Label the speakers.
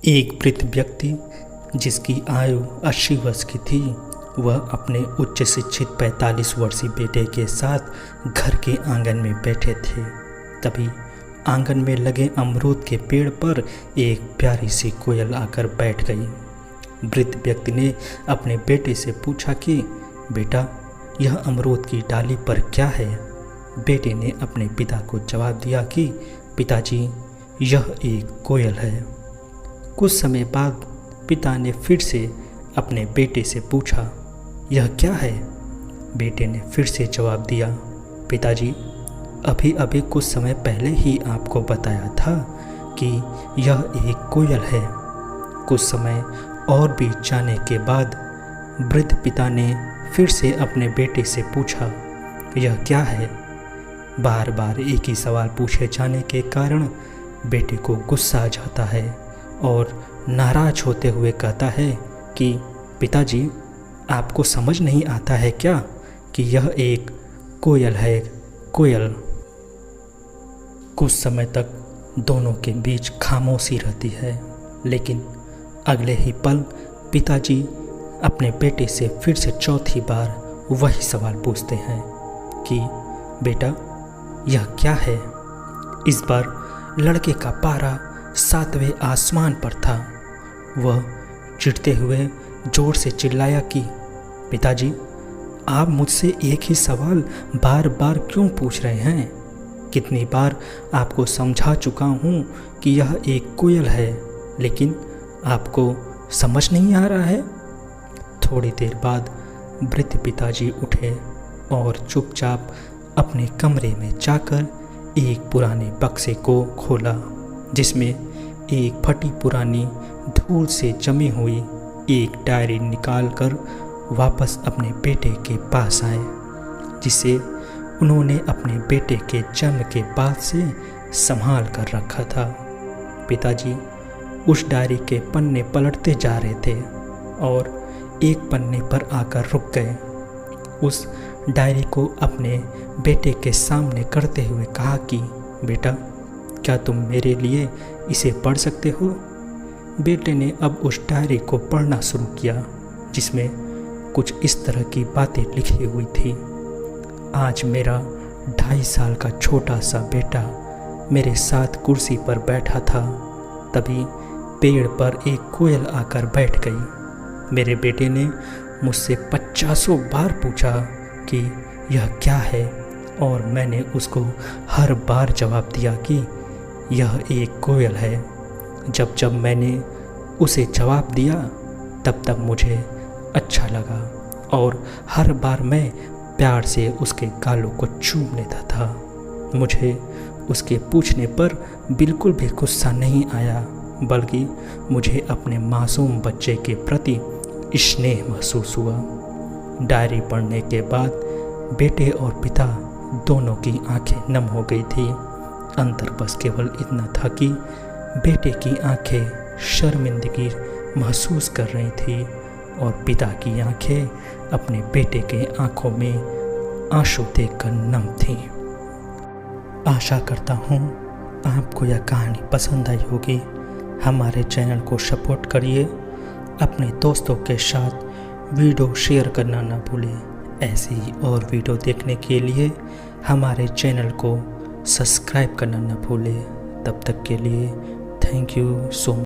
Speaker 1: एक वृद्ध व्यक्ति जिसकी आयु 80 वर्ष की थी, वह अपने उच्च शिक्षित 45 वर्षीय बेटे के साथ घर के आंगन में बैठे थे। तभी आंगन में लगे अमरूद के पेड़ पर एक प्यारी सी कोयल आकर बैठ गई। वृद्ध व्यक्ति ने अपने बेटे से पूछा कि बेटा, यह अमरूद की डाली पर क्या है? बेटे ने अपने पिता को जवाब दिया कि पिताजी, यह एक कोयल है। कुछ समय बाद पिता ने फिर से अपने बेटे से पूछा, यह क्या है? बेटे ने फिर से जवाब दिया, पिताजी, अभी अभी कुछ समय पहले ही आपको बताया था कि यह एक कोयल है। कुछ समय और बीत जाने के बाद वृद्ध पिता ने फिर से अपने बेटे से पूछा, यह क्या है? बार बार एक ही सवाल पूछे जाने के कारण बेटे को गुस्सा आ जाता है और नाराज होते हुए कहता है कि पिताजी, आपको समझ नहीं आता है क्या कि यह एक कोयल है? कोयल। कुछ समय तक दोनों के बीच खामोशी रहती है, लेकिन अगले ही पल पिताजी अपने बेटे से फिर से चौथी बार वही सवाल पूछते हैं कि बेटा, यह क्या है? इस बार लड़के का पारा 7वें आसमान पर था। वह चिढ़ते हुए जोर से चिल्लाया कि पिताजी, आप मुझसे एक ही सवाल बार बार क्यों पूछ रहे हैं? कितनी बार आपको समझा चुका हूँ कि यह एक कोयल है, लेकिन आपको समझ नहीं आ रहा है। थोड़ी देर बाद वृद्ध पिताजी उठे और चुपचाप अपने कमरे में जाकर एक पुराने बक्से को खोला, जिसमें एक फटी पुरानी धूल से जमी हुई एक डायरी निकालकर वापस अपने बेटे के पास आए, जिसे उन्होंने अपने बेटे के जन्म के बाद से संभाल कर रखा था। पिताजी उस डायरी के पन्ने पलटते जा रहे थे और एक पन्ने पर आकर रुक गए। उस डायरी को अपने बेटे के सामने करते हुए कहा कि बेटा, क्या तुम मेरे लिए इसे पढ़ सकते हो? बेटे ने अब उस डायरी को पढ़ना शुरू किया, जिसमें कुछ इस तरह की बातें लिखी हुई थी। आज मेरा 2.5 साल का छोटा सा बेटा मेरे साथ कुर्सी पर बैठा था, तभी पेड़ पर एक कोयल आकर बैठ गई। मेरे बेटे ने मुझसे 50 बार पूछा कि यह क्या है, और मैंने उसको हर बार जवाब दिया कि यह एक कोयल है। जब जब मैंने उसे जवाब दिया तब तब मुझे अच्छा लगा और हर बार मैं प्यार से उसके गालों को चूम लेता था। मुझे उसके पूछने पर बिल्कुल भी गुस्सा नहीं आया, बल्कि मुझे अपने मासूम बच्चे के प्रति स्नेह महसूस हुआ। डायरी पढ़ने के बाद बेटे और पिता दोनों की आंखें नम हो गई थी। अंतर बस केवल इतना था कि बेटे की आंखें शर्मिंदगी महसूस कर रही थी और पिता की आंखें अपने बेटे के आंखों में आंसू देखकर नम थीं। आशा करता हूँ आपको यह कहानी पसंद आई होगी। हमारे चैनल को सपोर्ट करिए, अपने दोस्तों के साथ वीडियो शेयर करना ना भूलें। ऐसी ही और वीडियो देखने के लिए हमारे चैनल को सब्सक्राइब करना न भूलें। तब तक के लिए थैंक यू सो मच।